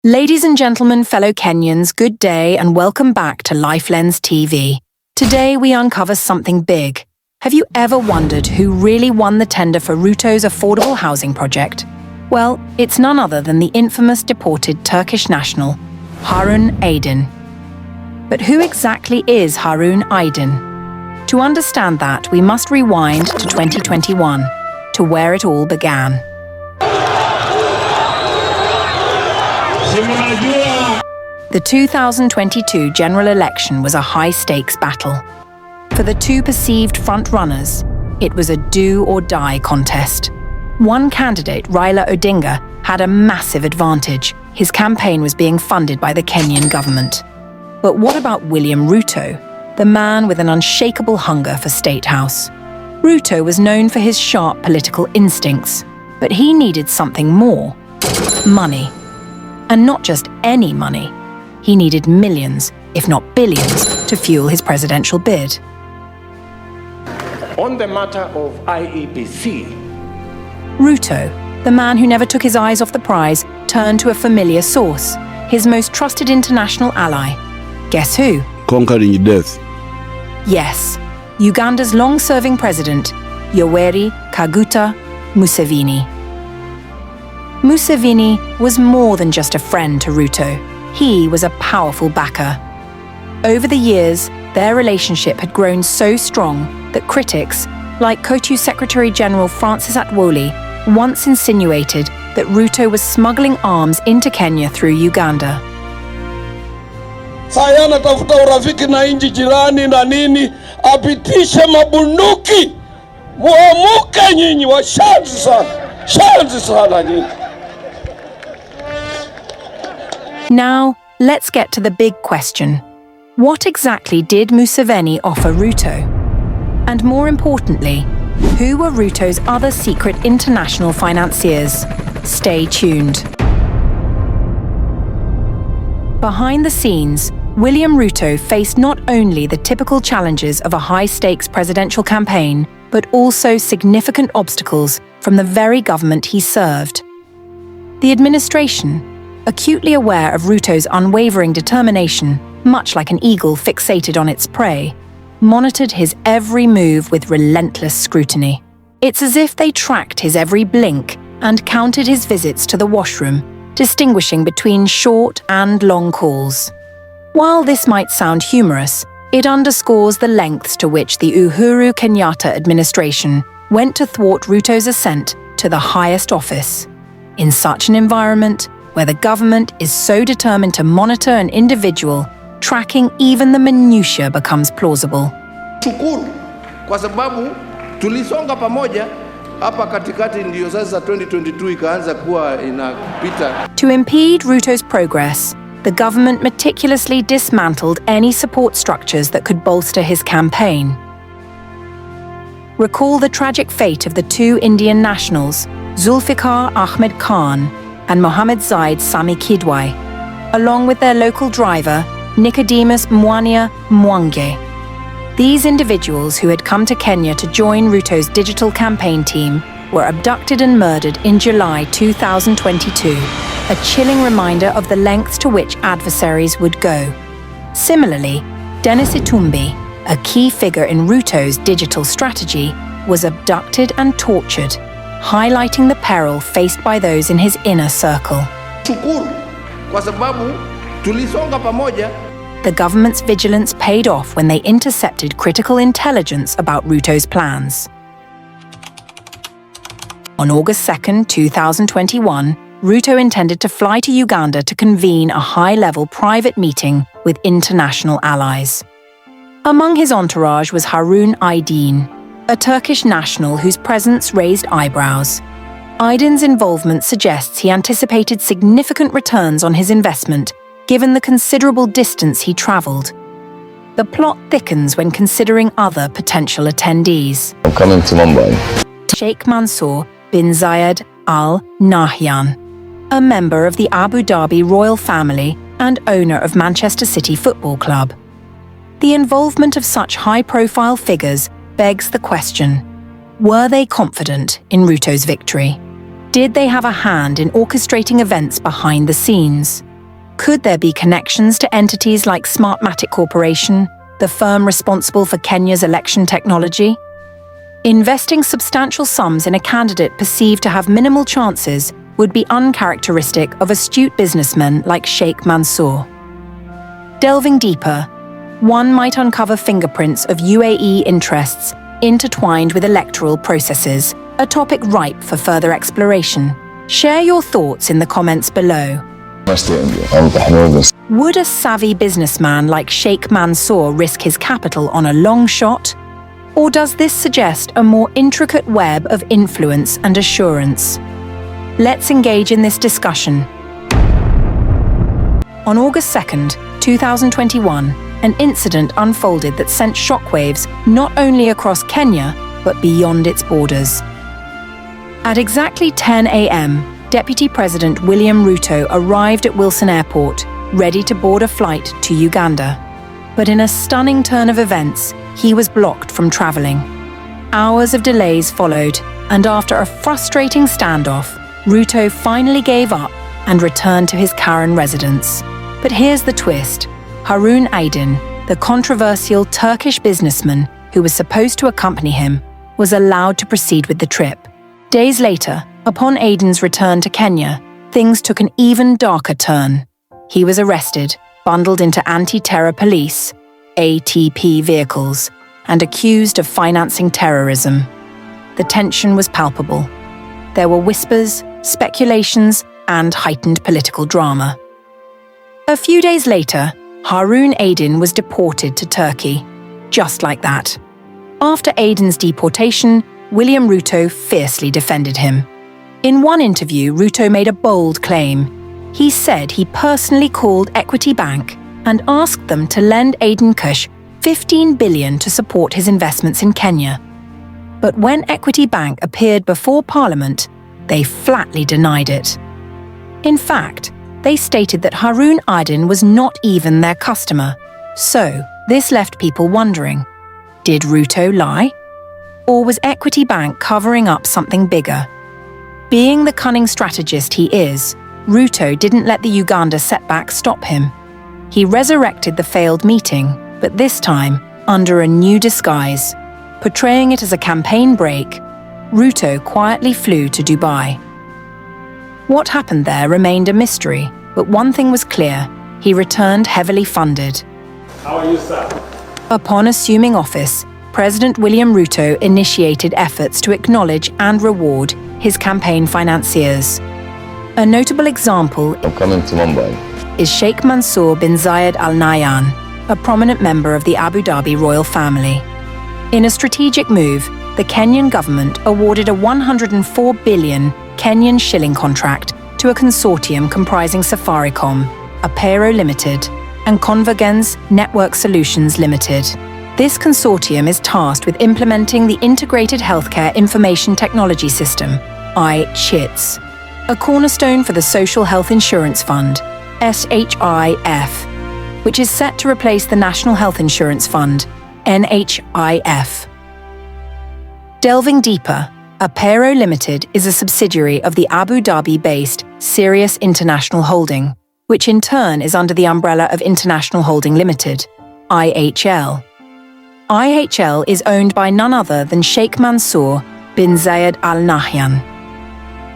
Ladies and gentlemen, fellow Kenyans, good day and welcome back to LifeLens TV. Today we uncover something big. Have you ever wondered who really won the tender for Ruto's affordable housing project? Well, it's none other than the infamous deported Turkish national, Harun Aydin. But who exactly is Harun Aydin? To understand that, we must rewind to 2021, to where it all began. The 2022 general election was a high-stakes battle. For the two perceived front-runners, it was a do-or-die contest. One candidate, Raila Odinga, had a massive advantage. His campaign was being funded by the Kenyan government. But what about William Ruto, the man with an unshakable hunger for State House? Ruto was known for his sharp political instincts, but he needed something more: money. And not just any money. He needed millions, if not billions, to fuel his presidential bid. On the matter of IEBC, Ruto, the man who never took his eyes off the prize, turned to a familiar source, his most trusted international ally. Guess who? Conquering death. Yes, Uganda's long-serving president, Yoweri Kaguta Museveni. Museveni was more than just a friend to Ruto. He was a powerful backer. Over the years, their relationship had grown so strong that critics, like COTU Secretary General Francis Atwoli, once insinuated that Ruto was smuggling arms into Kenya through Uganda. Saya anatafuta urafiki na nchi jirani na nini, apitishe mabunduki. Muamuke nyinyi, washanzi sana nyinyi. Now, let's get to the big question. What exactly did Museveni offer Ruto? And more importantly, who were Ruto's other secret international financiers? Stay tuned. Behind the scenes, William Ruto faced not only the typical challenges of a high-stakes presidential campaign, but also significant obstacles from the very government he served. The administration, acutely aware of Ruto's unwavering determination, much like an eagle fixated on its prey, monitored his every move with relentless scrutiny. It's as if they tracked his every blink and counted his visits to the washroom, distinguishing between short and long calls. While this might sound humorous, it underscores the lengths to which the Uhuru Kenyatta administration went to thwart Ruto's ascent to the highest office. In such an environment, where the government is so determined to monitor an individual, tracking even the minutiae becomes plausible. Shukuru kwa sababu tulisonga pamoja hapa katikati, ndio sasa 2022 ikaanza kuwa inapita. To impede Ruto's progress, the government meticulously dismantled any support structures that could bolster his campaign. Recall the tragic fate of the two Indian nationals, Zulfikar Ahmed Khan and Mohammed Zayed Sami Kidwai, along with their local driver, Nicodemus Mwania Mwange. These individuals, who had come to Kenya to join Ruto's digital campaign team, were abducted and murdered in July 2022, a chilling reminder of the lengths to which adversaries would go. Similarly, Dennis Itumbi, a key figure in Ruto's digital strategy, was abducted and tortured, highlighting the peril faced by those in his inner circle. Shukuru kwa sababu tulisonga pamoja. The government's vigilance paid off when they intercepted critical intelligence about Ruto's plans. On August 2, 2021, Ruto intended to fly to Uganda to convene a high-level private meeting with international allies. Among his entourage was Harun Aydin, a Turkish national whose presence raised eyebrows. Aydin's involvement suggests he anticipated significant returns on his investment, given the considerable distance he traveled. The plot thickens when considering other potential attendees. I'm coming to Mumbai. Sheikh Mansour bin Zayed Al Nahyan, a member of the Abu Dhabi royal family and owner of Manchester City Football Club. The involvement of such high-profile figures begs the question: were they confident in Ruto's victory? Did they have a hand in orchestrating events behind the scenes? Could there be connections to entities like Smartmatic Corporation, the firm responsible for Kenya's election technology? Investing substantial sums in a candidate perceived to have minimal chances would be uncharacteristic of astute businessmen like Sheikh Mansour. Delving deeper, one might uncover fingerprints of UAE interests intertwined with electoral processes, a topic ripe for further exploration. Share your thoughts in the comments below. Would a savvy businessman like Sheikh Mansour risk his capital on a long shot? Or does this suggest a more intricate web of influence and assurance? Let's engage in this discussion. On August 2nd, 2021, an incident unfolded that sent shockwaves not only across Kenya, but beyond its borders. At exactly 10 a.m., Deputy President William Ruto arrived at Wilson Airport, ready to board a flight to Uganda. But in a stunning turn of events, he was blocked from travelling. Hours of delays followed, and after a frustrating standoff, Ruto finally gave up and returned to his Karen residence. But here's the twist. Harun Aydin, the controversial Turkish businessman who was supposed to accompany him, was allowed to proceed with the trip. Days later, upon Aydin's return to Kenya, things took an even darker turn. He was arrested, bundled into anti-terror police, ATP vehicles, and accused of financing terrorism. The tension was palpable. There were whispers, speculations, and heightened political drama. A few days later, Harun Aydin was deported to Turkey. Just like that. After Aydin's deportation, William Ruto fiercely defended him. In one interview, Ruto made a bold claim. He said he personally called Equity Bank and asked them to lend Aydin 15 billion to support his investments in Kenya. But when Equity Bank appeared before Parliament, they flatly denied it. In fact, they stated that Harun Aydin was not even their customer. So, this left people wondering, did Ruto lie? Or was Equity Bank covering up something bigger? Being the cunning strategist he is, Ruto didn't let the Uganda setback stop him. He resurrected the failed meeting, but this time under a new disguise. Portraying it as a campaign break, Ruto quietly flew to Dubai. What happened there remained a mystery, but one thing was clear: he returned heavily funded. How are you, sir? Upon assuming office, President William Ruto initiated efforts to acknowledge and reward his campaign financiers. A notable example I'm coming to Mumbai. Is Sheikh Mansour bin Zayed Al Nahyan, a prominent member of the Abu Dhabi royal family. In a strategic move, the Kenyan government awarded a 104 billion Kenyan shilling contract to a consortium comprising Safaricom, Apero Limited, and Convergence Network Solutions Limited. This consortium is tasked with implementing the Integrated Healthcare Information Technology System, iCHITS, a cornerstone for the Social Health Insurance Fund, SHIF, which is set to replace the National Health Insurance Fund, NHIF. Delving deeper, Apero Limited is a subsidiary of the Abu Dhabi-based Sirius International Holding, which in turn is under the umbrella of International Holding Limited, IHL. IHL is owned by none other than Sheikh Mansour bin Zayed Al Nahyan.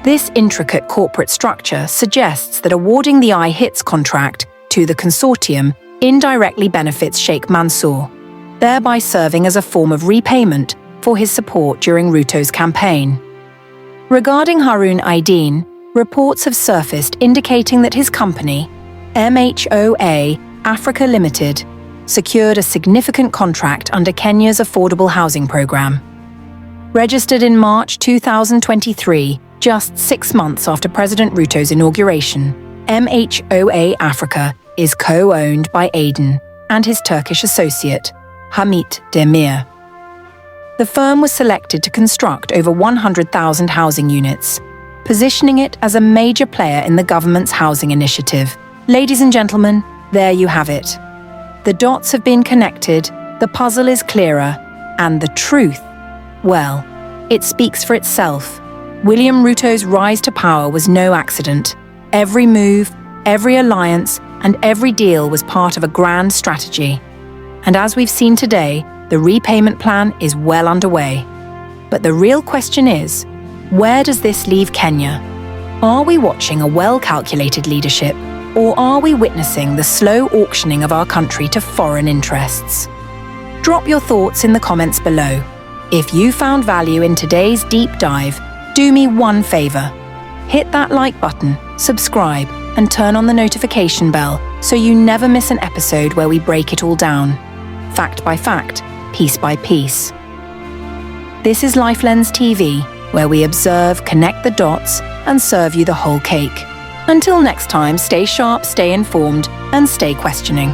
This intricate corporate structure suggests that awarding the iHits contract to the consortium indirectly benefits Sheikh Mansour, thereby serving as a form of repayment for his support during Ruto's campaign. Regarding Harun Aydin, reports have surfaced indicating that his company, MHOA Africa Limited, secured a significant contract under Kenya's affordable housing program. Registered in March 2023, just 6 months after President Ruto's inauguration, MHOA Africa is co-owned by Aydin and his Turkish associate, Hamit Demir. The firm was selected to construct over 100,000 housing units, positioning it as a major player in the government's housing initiative. Ladies and gentlemen, there you have it. The dots have been connected, the puzzle is clearer, and the truth, well, it speaks for itself. William Ruto's rise to power was no accident. Every move, every alliance, and every deal was part of a grand strategy. And as we've seen today, the repayment plan is well underway. But the real question is, where does this leave Kenya? Are we watching a well-calculated leadership, or are we witnessing the slow auctioning of our country to foreign interests? Drop your thoughts in the comments below. If you found value in today's deep dive, do me one favor. Hit that like button, subscribe, and turn on the notification bell so you never miss an episode where we break it all down. Fact by fact, piece by piece. This is LifeLens TV, where we observe, connect the dots, and serve you the whole cake. Until next time, stay sharp, stay informed, and stay questioning.